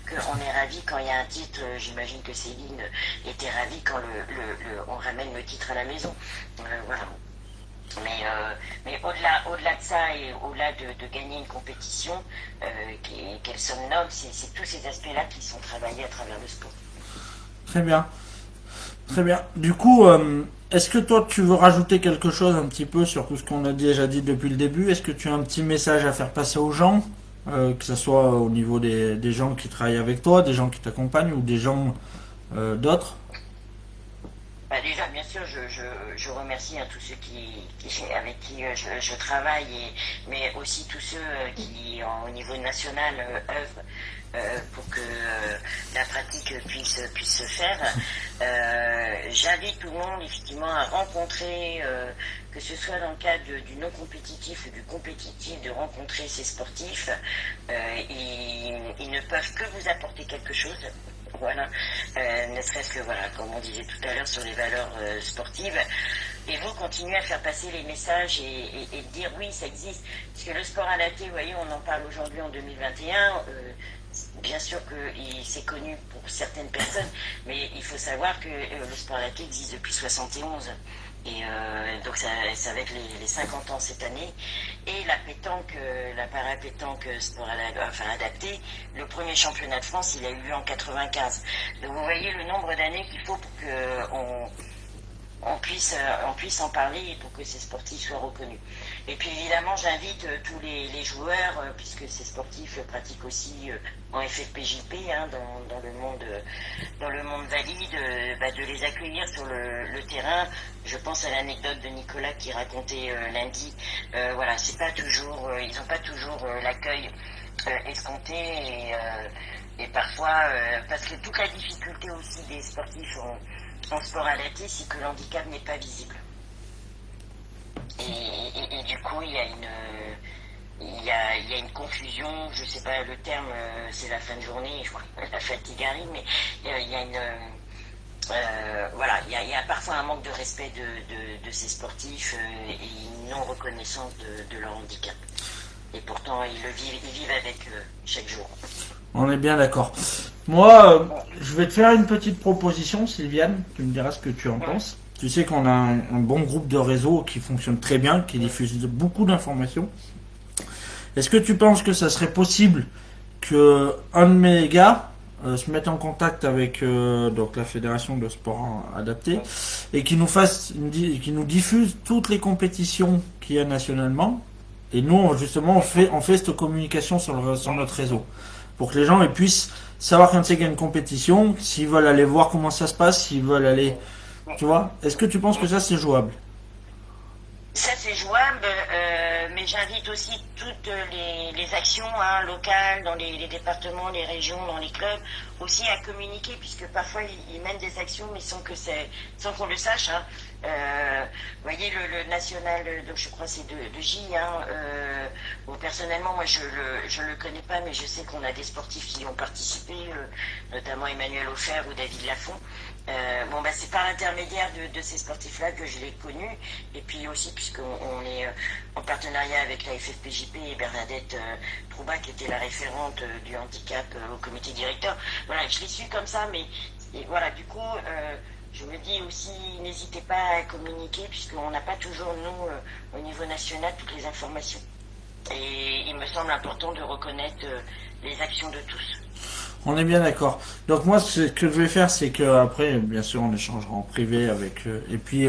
qu'on est ravi quand il y a un titre. J'imagine que Céline était ravie quand on ramène le titre à la maison. Voilà. Mais au-delà de ça, et au-delà de gagner une compétition, qu'elle sonne noble, c'est tous ces aspects-là qui sont travaillés à travers le sport. Très bien. Très bien. Du coup, est-ce que toi, tu veux rajouter quelque chose un petit peu sur tout ce qu'on a déjà dit depuis le début? Est-ce que tu as un petit message à faire passer aux gens, que ce soit au niveau des gens qui travaillent avec toi, des gens qui t'accompagnent ou des gens d'autres? Déjà, bien sûr, je remercie tous ceux avec qui je travaille, mais aussi tous ceux qui, au niveau national, œuvrent pour que la pratique puisse se faire. J'invite tout le monde, effectivement, à rencontrer, que ce soit dans le cadre du non compétitif ou du compétitif, de rencontrer ces sportifs. Ils ne peuvent que vous apporter quelque chose. Voilà, ne serait-ce que, voilà, comme on disait tout à l'heure sur les valeurs sportives, et vous continuez à faire passer les messages et dire oui, ça existe, parce que le sport adapté, vous voyez, on en parle aujourd'hui en 2021, bien sûr que c'est connu pour certaines personnes, mais il faut savoir que le sport adapté existe depuis 71. Et donc ça va être les 50 ans cette année. Et la pétanque, la parapétanque sport adapté, le premier championnat de France, il a eu lieu en 95. Donc vous voyez le nombre d'années qu'il faut pour qu'on puisse en parler et pour que ces sportifs soient reconnus. Et puis évidemment, j'invite tous les joueurs, puisque ces sportifs pratiquent aussi en FFPJP, hein, dans le monde valide, de les accueillir sur le terrain. Je pense à l'anecdote de Nicolas qui racontait lundi. Voilà, c'est pas toujours, ils n'ont pas toujours l'accueil escompté, et parfois, parce que toute la difficulté aussi des sportifs en sport adapté, c'est que le handicap n'est pas visible. Et du coup, il y a une confusion, je sais pas le terme, c'est la fin de journée, je crois, la fatigue arrive, mais il y a une voilà, il y a parfois un manque de respect de ces sportifs et une non-reconnaissance de leur handicap. Et pourtant, ils vivent avec chaque jour. On est bien d'accord. Moi, je vais te faire une petite proposition, Sylviane. Tu me diras ce que tu en penses. Tu sais qu'on a un bon groupe de réseau qui fonctionne très bien, qui diffuse beaucoup d'informations. Est-ce que tu penses que ça serait possible que un de mes gars se mette en contact avec donc la fédération de sport adapté et qui nous qui nous diffuse toutes les compétitions qu'il y a nationalement, et nous justement on fait cette communication sur notre réseau pour que les gens ils puissent savoir quand c'est qu'il y a une compétition, s'ils veulent aller voir comment ça se passe, s'ils veulent aller, tu vois. Est-ce que tu penses que ça c'est jouable? Ça c'est jouable, mais j'invite aussi toutes les actions locales dans les départements, les régions, dans les clubs, aussi à communiquer, puisque parfois ils mènent des actions, mais sans qu'on le sache. Vous voyez le national, donc je crois c'est de J. Bon, personnellement, moi je le connais pas, mais je sais qu'on a des sportifs qui y ont participé, notamment Emmanuel Offert ou David Lafont. Bon, bah, c'est par l'intermédiaire de ces sportifs-là que je l'ai connu, et puis aussi puisqu'on est en partenariat avec la FFPJP et Bernadette Trouba, qui était la référente du handicap au comité directeur. Voilà, je l'ai su comme ça, mais et voilà, du coup, je me dis aussi, n'hésitez pas à communiquer, puisqu'on n'a pas toujours, nous, au niveau national, toutes les informations. Et il me semble important de reconnaître les actions de tous. On est bien d'accord. Donc moi, ce que je vais faire, c'est que après, bien sûr, on échangera en privé avec et puis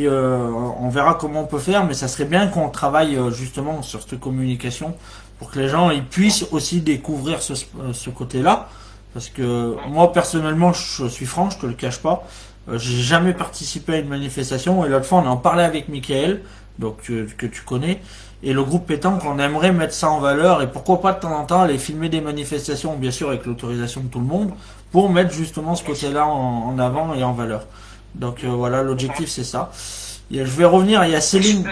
on verra comment on peut faire. Mais ça serait bien qu'on travaille justement sur cette communication pour que les gens ils puissent aussi découvrir ce côté-là. Parce que moi personnellement, je suis franc, je te le cache pas. J'ai jamais participé à une manifestation et l'autre fois, on en parlait avec Michael, donc que tu connais. Et le groupe pétanque, on aimerait mettre ça en valeur et pourquoi pas de temps en temps aller filmer des manifestations, bien sûr avec l'autorisation de tout le monde, pour mettre justement ce côté-là en avant et en valeur. Donc voilà, l'objectif c'est ça. Je vais revenir, il y a Céline.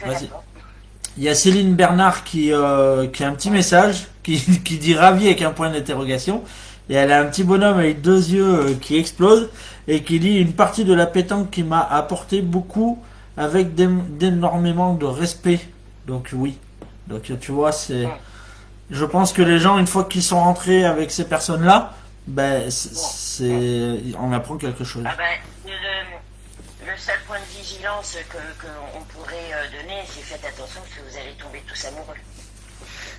Vas-y. Il y a Céline Bernard qui a un petit message, qui dit ravi avec un point d'interrogation. Et elle a un petit bonhomme avec deux yeux qui explose et qui dit une partie de la pétanque qui m'a apporté beaucoup avec d'énormément de respect. Donc oui. Donc tu vois, je pense que les gens, une fois qu'ils sont rentrés avec ces personnes-là, ben on apprend quelque chose. Ah ben, le seul point de vigilance qu'on pourrait donner, c'est faites attention parce que vous allez tomber tous amoureux.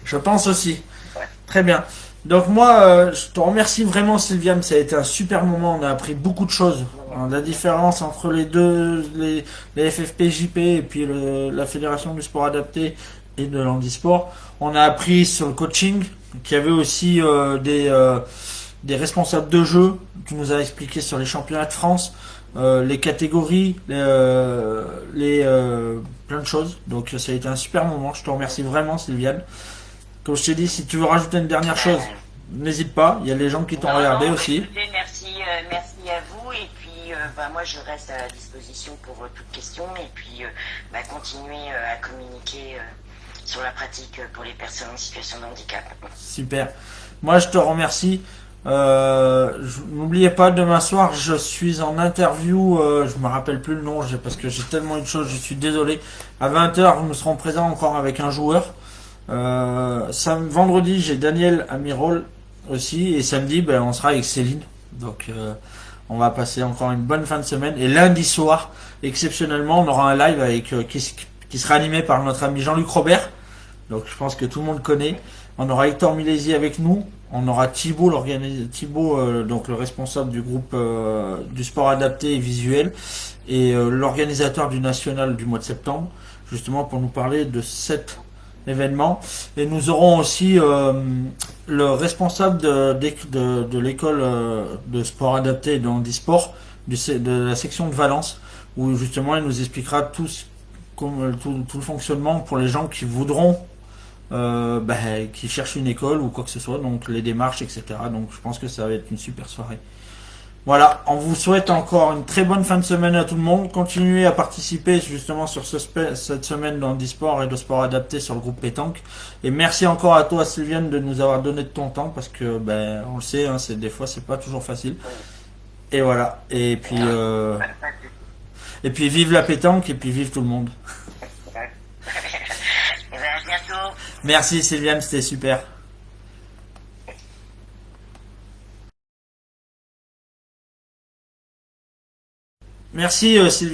Je pense aussi. Ouais. Très bien. Donc moi, je te remercie vraiment Sylviane, ça a été un super moment, on a appris beaucoup de choses. La différence entre les deux, les FFPJP et puis la Fédération du sport adapté et de l'handisport. On a appris sur le coaching, qu'il y avait aussi des responsables de jeu, tu nous as expliqué sur les championnats de France, les catégories, plein de choses. Donc ça a été un super moment, je te remercie vraiment Sylviane. Comme je t'ai dit, si tu veux rajouter une dernière chose, n'hésite pas. Il y a les gens qui t'ont regardé aussi. Écoutez, merci à vous. Et puis, moi, je reste à la disposition pour toute question. Et puis, continuer à communiquer sur la pratique pour les personnes en situation de handicap. Super. Moi, je te remercie. N'oubliez pas, demain soir, je suis en interview. Je me rappelle plus le nom parce que j'ai tellement eu de choses. Je suis désolé. À 20h, nous serons présents encore avec un joueur. Vendredi j'ai Daniel Amirol aussi et samedi on sera avec Céline, donc on va passer encore une bonne fin de semaine et lundi soir exceptionnellement on aura un live avec qui sera animé par notre ami Jean-Luc Robert, donc je pense que tout le monde connaît. On aura Hector Milesi avec nous, on aura Thibaut, donc le responsable du groupe du sport adapté et visuel et l'organisateur du national du mois de septembre, justement pour nous parler de cette événement. Et nous aurons aussi le responsable de l'école de sport adapté et de handisport de la section de Valence, où justement il nous expliquera tout le fonctionnement pour les gens qui voudront qui cherchent une école ou quoi que ce soit, donc les démarches, etc. Donc je pense que ça va être une super soirée. Voilà, on vous souhaite encore une très bonne fin de semaine à tout le monde. Continuez à participer justement sur cette semaine d'handisport et de sport adapté sur le groupe pétanque. Et merci encore à toi Sylviane de nous avoir donné de ton temps parce que on le sait, des fois c'est pas toujours facile. Et voilà. Et puis vive la pétanque et puis vive tout le monde. À bientôt. Merci Sylviane, c'était super. Merci Sylvie.